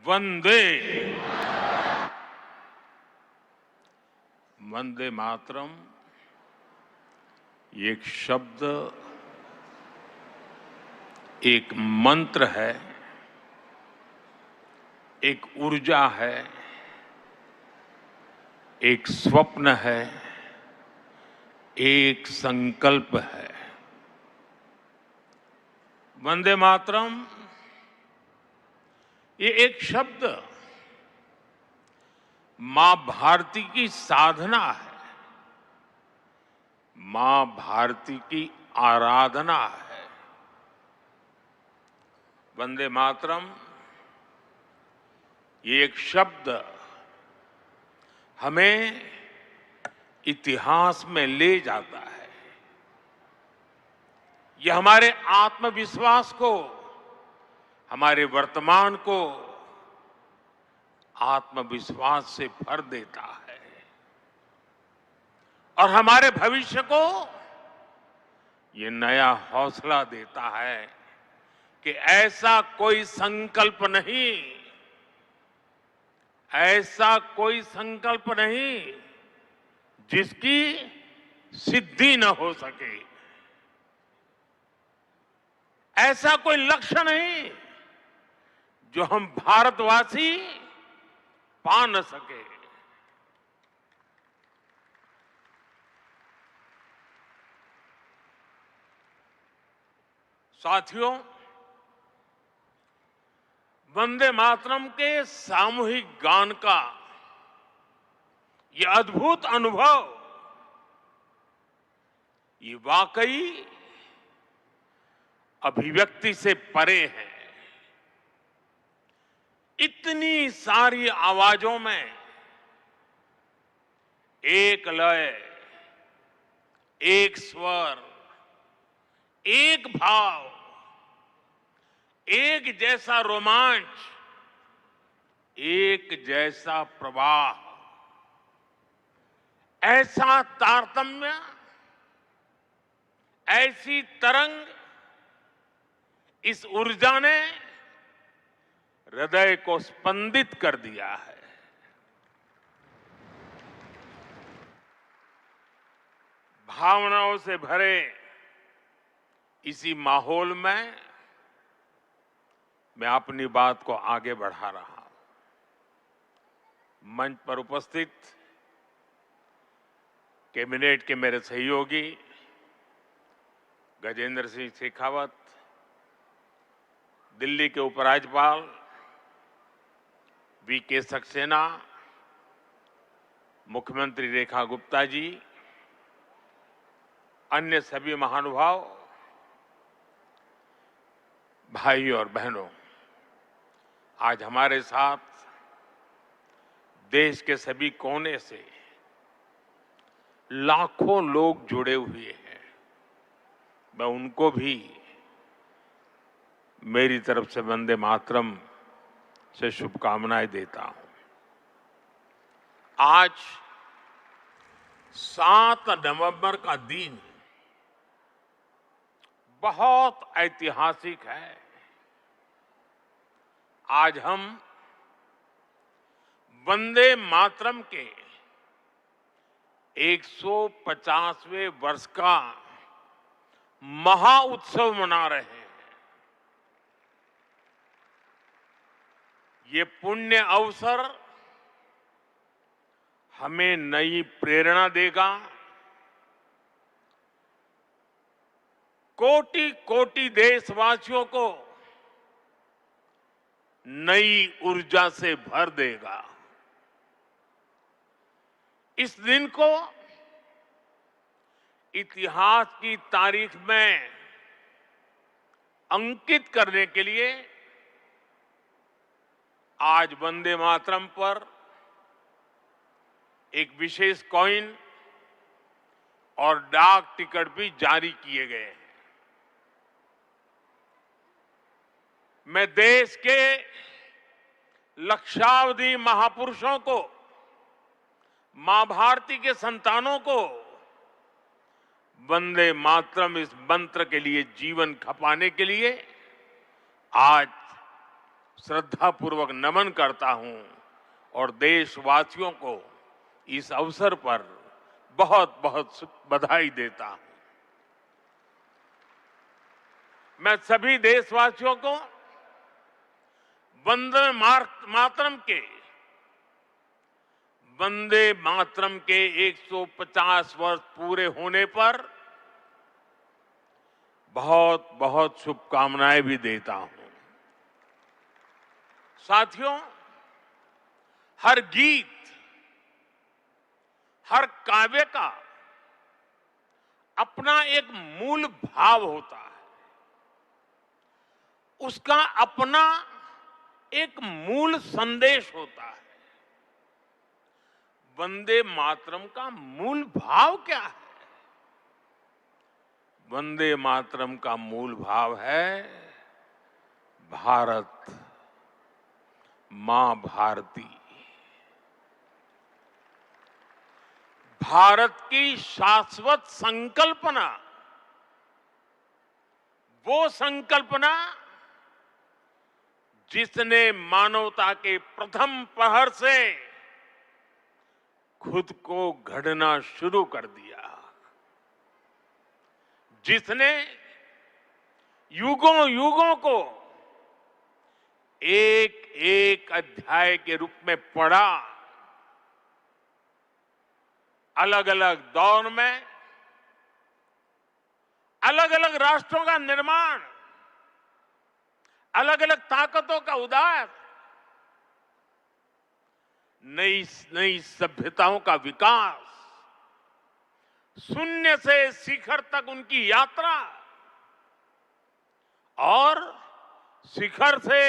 वंदे वंदे मातरम एक शब्द, एक मंत्र है, एक ऊर्जा है, एक स्वप्न है, एक संकल्प है। वंदे मातरम ये एक शब्द मां भारती की साधना है, मां भारती की आराधना है। वंदे मातरम ये एक शब्द हमें इतिहास में ले जाता है। ये हमारे आत्मविश्वास को, हमारे वर्तमान को आत्मविश्वास से भर देता है और हमारे भविष्य को ये नया हौसला देता है कि ऐसा कोई संकल्प नहीं, ऐसा कोई संकल्प नहीं जिसकी सिद्धि न हो सके, ऐसा कोई लक्ष्य नहीं जो हम भारतवासी पा न सके। साथियों, वंदे मातरम के सामूहिक गान का ये अद्भुत अनुभव, ये वाकई अभिव्यक्ति से परे है। इतनी सारी आवाजों में एक लय, एक स्वर, एक भाव, एक जैसा रोमांच, एक जैसा प्रवाह, ऐसा तारतम्य, ऐसी तरंग, इस ऊर्जा ने हृदय को स्पंदित कर दिया है। भावनाओं से भरे इसी माहौल में मैं अपनी बात को आगे बढ़ा रहा हूं। मंच पर उपस्थित कैबिनेट के मेरे सहयोगी गजेंद्र सिंह शेखावत, दिल्ली के उपराज्यपाल वीके सक्सेना, मुख्यमंत्री रेखा गुप्ता जी, अन्य सभी महानुभाव, भाई और बहनों, आज हमारे साथ देश के सभी कोने से लाखों लोग जुड़े हुए हैं। मैं उनको भी मेरी तरफ से वंदे मातरम से शुभकामनाएं देता हूं। आज 7 नवंबर का दिन बहुत ऐतिहासिक है। आज हम वंदे मातरम के 150वें वर्ष का महा उत्सव मना रहे हैं। ये पुण्य अवसर हमें नई प्रेरणा देगा, कोटि कोटि देशवासियों को नई ऊर्जा से भर देगा। इस दिन को इतिहास की तारीख में अंकित करने के लिए आज वंदे मातरम पर एक विशेष कॉइन और डाक टिकट भी जारी किए गए हैं। मैं देश के लक्षावधि महापुरुषों को, मां भारती के संतानों को वंदे मातरम इस मंत्र के लिए जीवन खपाने के लिए आज श्रद्धापूर्वक नमन करता हूं और देशवासियों को इस अवसर पर बहुत बहुत बधाई देता हूं। मैं सभी देशवासियों को वंदे मातरम के 150 वर्ष पूरे होने पर बहुत बहुत शुभकामनाएं भी देता हूं। साथियों, हर गीत, हर काव्य का अपना एक मूल भाव होता है, उसका अपना एक मूल संदेश होता है। वंदे मातरम का मूल भाव क्या है? वंदे मातरम का मूल भाव है भारत मां भारती। भारत की शाश्वत संकल्पना, वो संकल्पना जिसने मानवता के प्रथम प्रहर से खुद को गढ़ना शुरू कर दिया, जिसने युगों युगों को एक एक अध्याय के रूप में पढ़ा, अलग अलग दौर में अलग अलग राष्ट्रों का निर्माण, अलग अलग ताकतों का उदय, नई नई सभ्यताओं का विकास, शून्य से शिखर तक उनकी यात्रा और शिखर से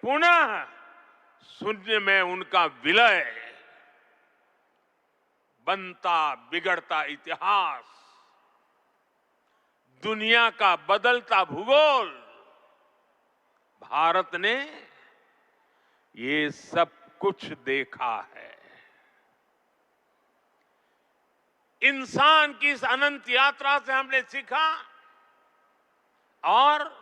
पुनः शून्य में उनका विलय, बनता बिगड़ता इतिहास, दुनिया का बदलता भूगोल, भारत ने ये सब कुछ देखा है। इंसान की इस अनंत यात्रा से हमने सीखा और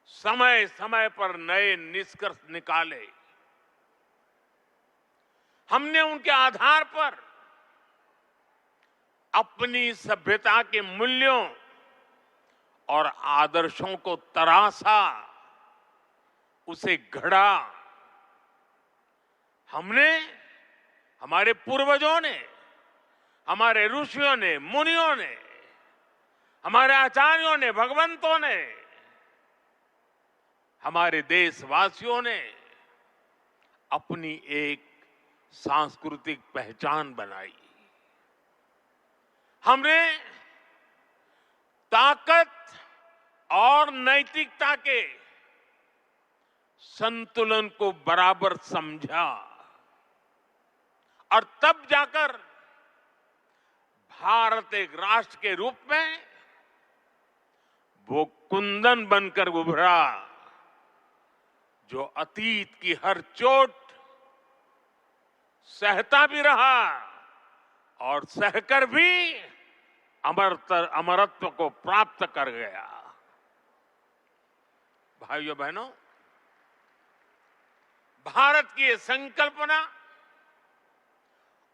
समय समय पर नए निष्कर्ष निकाले। हमने उनके आधार पर अपनी सभ्यता के मूल्यों और आदर्शों को तराशा, उसे गढ़ा। हमने, हमारे पूर्वजों ने, हमारे ऋषियों ने, मुनियों ने, हमारे आचार्यों ने, भगवंतों ने, हमारे देशवासियों ने अपनी एक सांस्कृतिक पहचान बनाई। हमने ताकत और नैतिकता के संतुलन को बराबर समझा और तब जाकर भारत एक राष्ट्र के रूप में वो कुंदन बनकर उभरा जो अतीत की हर चोट सहता भी रहा और सहकर भी अमरत्व को प्राप्त कर गया। भाइयों बहनों, भारत की ये संकल्पना,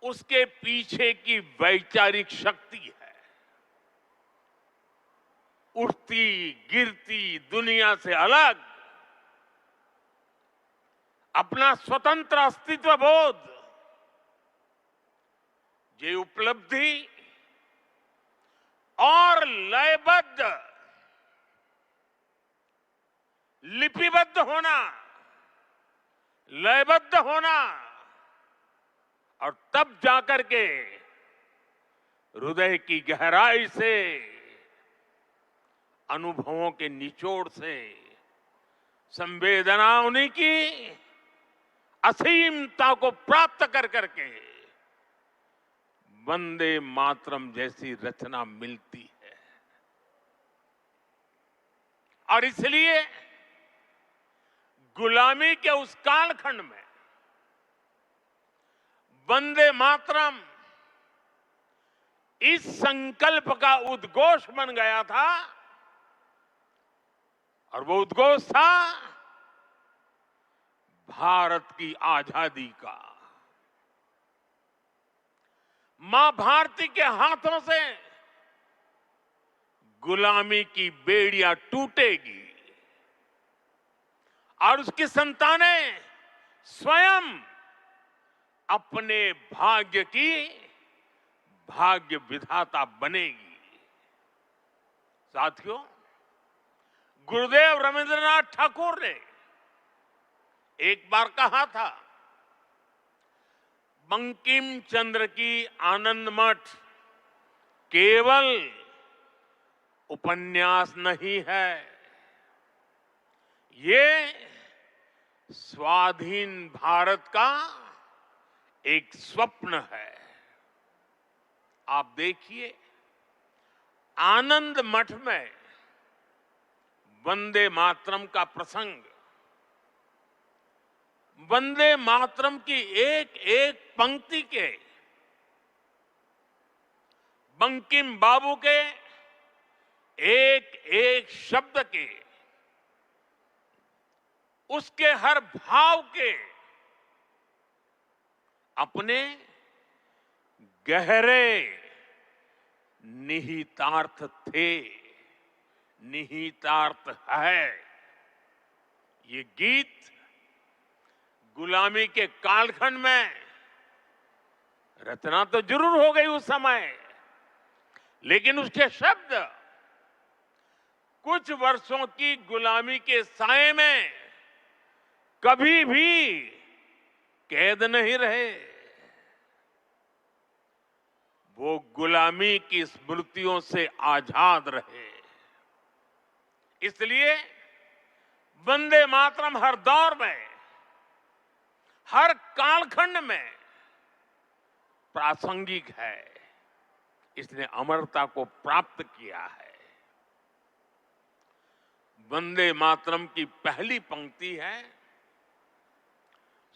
उसके पीछे की वैचारिक शक्ति है। उठती गिरती दुनिया से अलग अपना स्वतंत्र अस्तित्व बोध, ये उपलब्धि और लयबद्ध, लिपिबद्ध होना, लयबद्ध होना और तब जाकर के हृदय की गहराई से, अनुभवों के निचोड़ से, संवेदनाओं की असीमता को प्राप्त कर करके वंदे मातरम जैसी रचना मिलती है। और इसलिए गुलामी के उस कालखंड में वंदे मातरम इस संकल्प का उद्घोष बन गया था और वो उद्घोष था भारत की आजादी का। मां भारती के हाथों से गुलामी की बेड़ियां टूटेगी और उसकी संतानें स्वयं अपने भाग्य की भाग्य विधाता बनेगी। साथियों, गुरुदेव रविंद्रनाथ ठाकुर ने एक बार कहा था, बंकिम चंद्र की आनंद मठ केवल उपन्यास नहीं है, ये स्वाधीन भारत का एक स्वप्न है। आप देखिए, आनंद मठ में वंदे मातरम का प्रसंग, वंदे मातरम की एक एक पंक्ति के, बंकिम बाबू के एक एक शब्द के, उसके हर भाव के अपने गहरे निहितार्थ थे, निहितार्थ है। ये गीत गुलामी के कालखंड में रचना तो जरूर हो गई उस समय, लेकिन उसके शब्द कुछ वर्षों की गुलामी के साए में कभी भी कैद नहीं रहे। वो गुलामी की स्मृतियों से आजाद रहे। इसलिए वंदे मातरम हर दौर में, हर कालखंड में प्रासंगिक है। इसने अमरता को प्राप्त किया है। वंदे मातरम की पहली पंक्ति है,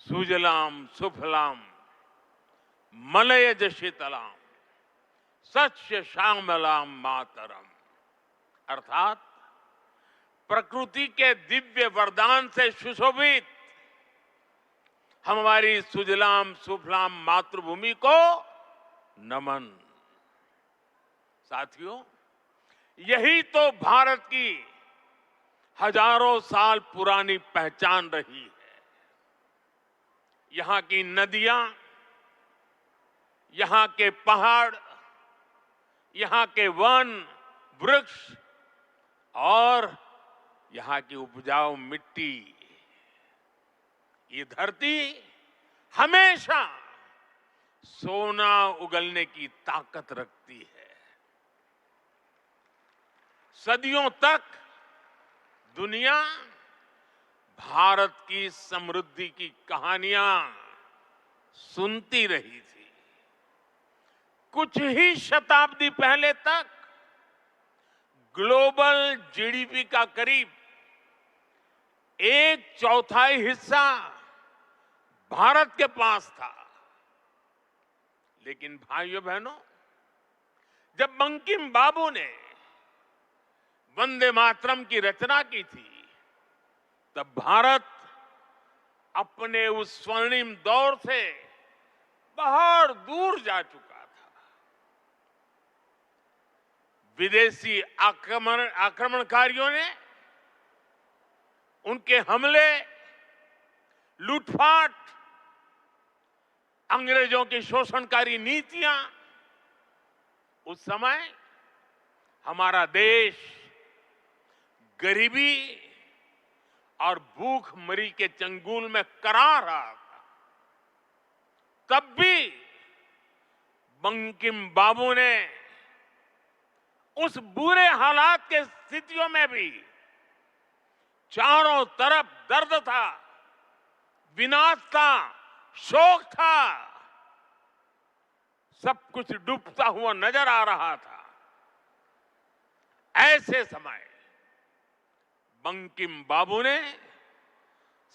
सुजलाम सुफलाम मलयज शीतलाम सस्य श्यामलाम मातरम। अर्थात प्रकृति के दिव्य वरदान से सुशोभित हमारी सुजलाम सुफलाम मातृभूमि को नमन। साथियों, यही तो भारत की हजारों साल पुरानी पहचान रही है। यहां की नदियां, यहां के पहाड़, यहां के वन वृक्ष और यहां की उपजाऊ मिट्टी, ये धरती हमेशा सोना उगलने की ताकत रखती है। सदियों तक दुनिया भारत की समृद्धि की कहानियां सुनती रही थी। कुछ ही शताब्दी पहले तक ग्लोबल जीडीपी का करीब 1/4 हिस्सा भारत के पास था। लेकिन भाइयों बहनों, जब बंकिम बाबू ने वंदे मातरम की रचना की थी, तब भारत अपने उस स्वर्णिम दौर से बहुत दूर जा चुका था। विदेशी आक्रमणकारियों ने उनके हमले, लूटपाट, अंग्रेजों की शोषणकारी नीतियां, उस समय हमारा देश गरीबी और भूखमरी के चंगुल में करा रहा था। तब भी बंकिम बाबू ने उस बुरे हालात के स्थितियों में भी, चारों तरफ दर्द था, विनाश था, शोक था, सब कुछ डूबता हुआ नजर आ रहा था। ऐसे समय बंकिम बाबू ने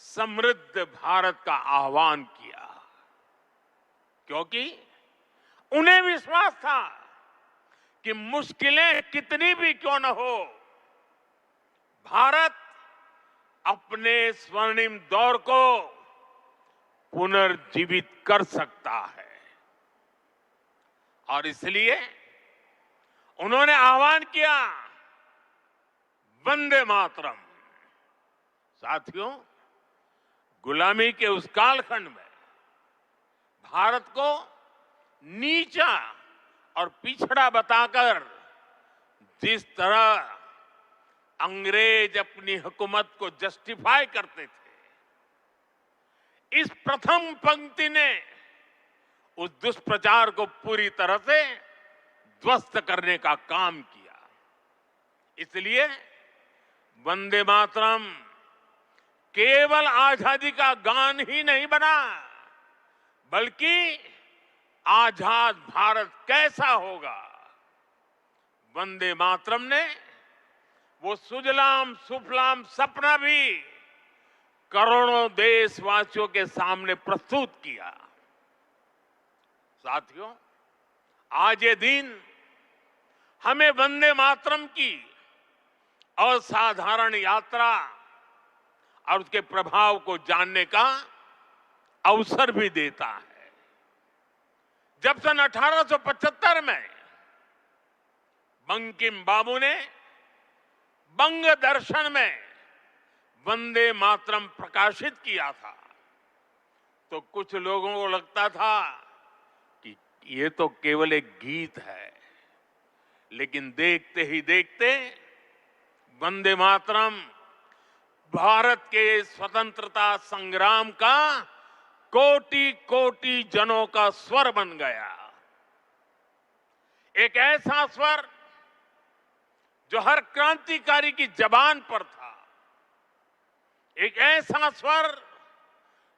समृद्ध भारत का आह्वान किया, क्योंकि उन्हें विश्वास था कि मुश्किलें कितनी भी क्यों न हो, भारत अपने स्वर्णिम दौर को पुनर्जीवित कर सकता है। और इसलिए उन्होंने आह्वान किया, वंदे मातरम। साथियों, गुलामी के उस कालखंड में भारत को नीचा और पिछड़ा बताकर जिस तरह अंग्रेज अपनी हुकूमत को जस्टिफाई करते थे, इस प्रथम पंक्ति ने उस दुष्प्रचार को पूरी तरह से ध्वस्त करने का काम किया। इसलिए वंदे मातरम केवल आजादी का गान ही नहीं बना, बल्कि आजाद भारत कैसा होगा, वंदे मातरम ने वो सुजलाम सुफलाम सपना भी करोड़ों देशवासियों के सामने प्रस्तुत किया। साथियों, आज ये दिन हमें वंदे मातरम की असाधारण यात्रा और उसके प्रभाव को जानने का अवसर भी देता है। जब सन 1875 में बंकिम बाबू ने बंग दर्शन में वंदे मातरम प्रकाशित किया था, तो कुछ लोगों को लगता था कि ये तो केवल एक गीत है, लेकिन देखते ही देखते वंदे मातरम भारत के स्वतंत्रता संग्राम का कोटि कोटि जनों का स्वर बन गया। एक ऐसा स्वर जो हर क्रांतिकारी की जबान पर था, एक ऐसा स्वर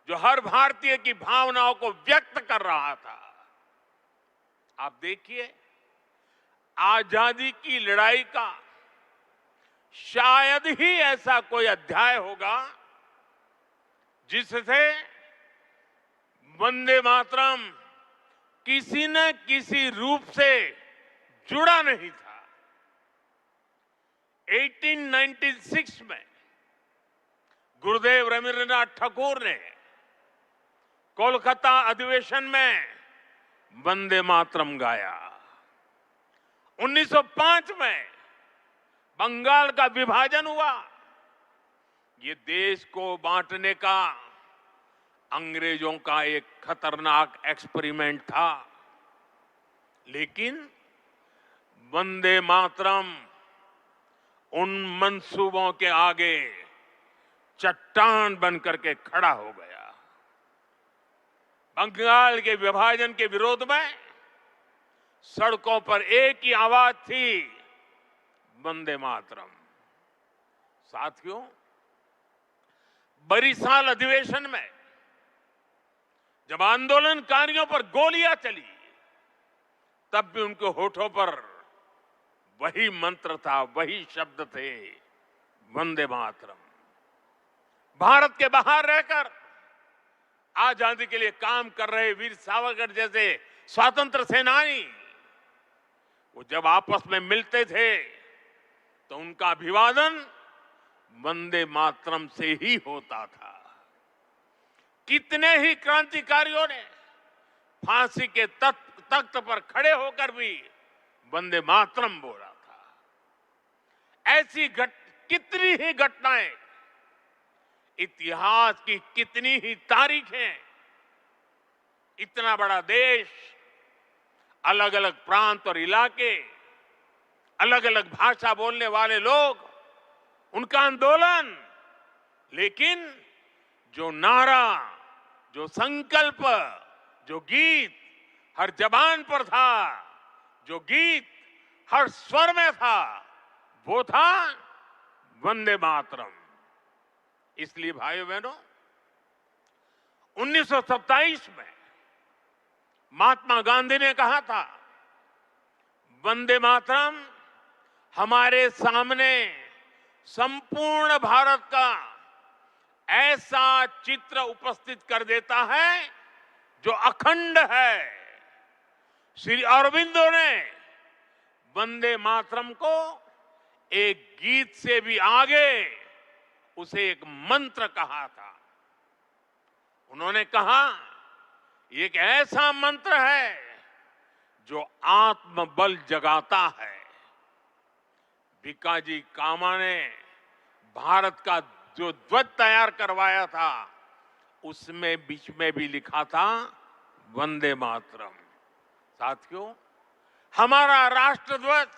जो हर भारतीय की भावनाओं को व्यक्त कर रहा था। आप देखिए, आजादी की लड़ाई का शायद ही ऐसा कोई अध्याय होगा जिससे वंदे मातरम किसी न किसी रूप से जुड़ा नहीं था। 1896 में गुरुदेव रवींद्रनाथ ठाकुर ने कोलकाता अधिवेशन में वंदे मातरम गाया। 1905 में बंगाल का विभाजन हुआ। ये देश को बांटने का अंग्रेजों का एक खतरनाक एक्सपेरिमेंट था, लेकिन वंदे मातरम उन मंसूबों के आगे चट्टान बनकर के खड़ा हो गया। बंगाल के विभाजन के विरोध में सड़कों पर एक ही आवाज थी, वंदे मातरम। साथियों, बरिसाल अधिवेशन में जब आंदोलनकारियों पर गोलियां चली, तब भी उनके होठों पर वही मंत्र था, वही शब्द थे, वंदे मातरम। भारत के बाहर रहकर आजादी के लिए काम कर रहे वीर सावरकर जैसे स्वतंत्र सेनानी, वो जब आपस में मिलते थे तो उनका अभिवादन वंदे मातरम से ही होता था। कितने ही क्रांतिकारियों ने फांसी के तख्त पर खड़े होकर भी वंदे मातरम बोला था। ऐसी कितनी ही घटनाएं, इतिहास की कितनी ही तारीखें, इतना बड़ा देश, अलग अलग प्रांत और इलाके, अलग अलग भाषा बोलने वाले लोग, उनका आंदोलन, लेकिन जो नारा, जो संकल्प, जो गीत हर जबान पर था, जो गीत हर स्वर में था, वो था वंदे मातरम। इसलिए भाइयों बहनों, 1927 में महात्मा गांधी ने कहा था, वंदे मातरम हमारे सामने संपूर्ण भारत का ऐसा चित्र उपस्थित कर देता है जो अखंड है। श्री अरविंदो ने वंदे मातरम को एक गीत से भी आगे उसे एक मंत्र कहा था। उन्होंने कहा, ये एक ऐसा मंत्र है जो आत्मबल जगाता है। भिकाजी कामा ने भारत का जो ध्वज तैयार करवाया था, उसमें बीच में भी लिखा था वंदे मातरम। साथियों, हमारा राष्ट्र ध्वज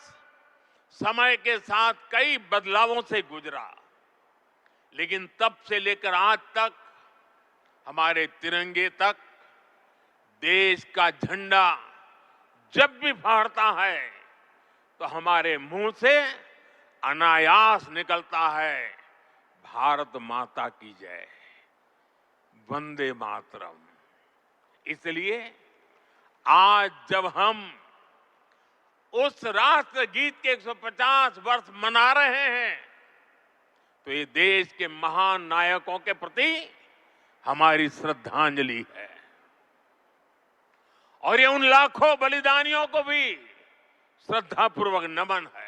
समय के साथ कई बदलावों से गुजरा, लेकिन तब से लेकर आज तक हमारे तिरंगे तक देश का झंडा जब भी फहरता है तो हमारे मुंह से अनायास निकलता है, भारत माता की जय, वंदे मातरम। इसलिए आज जब हम उस राष्ट्र गीत के 150 वर्ष मना रहे हैं, तो ये देश के महान नायकों के प्रति हमारी श्रद्धांजलि है और ये उन लाखों बलिदानियों को भी श्रद्धापूर्वक नमन है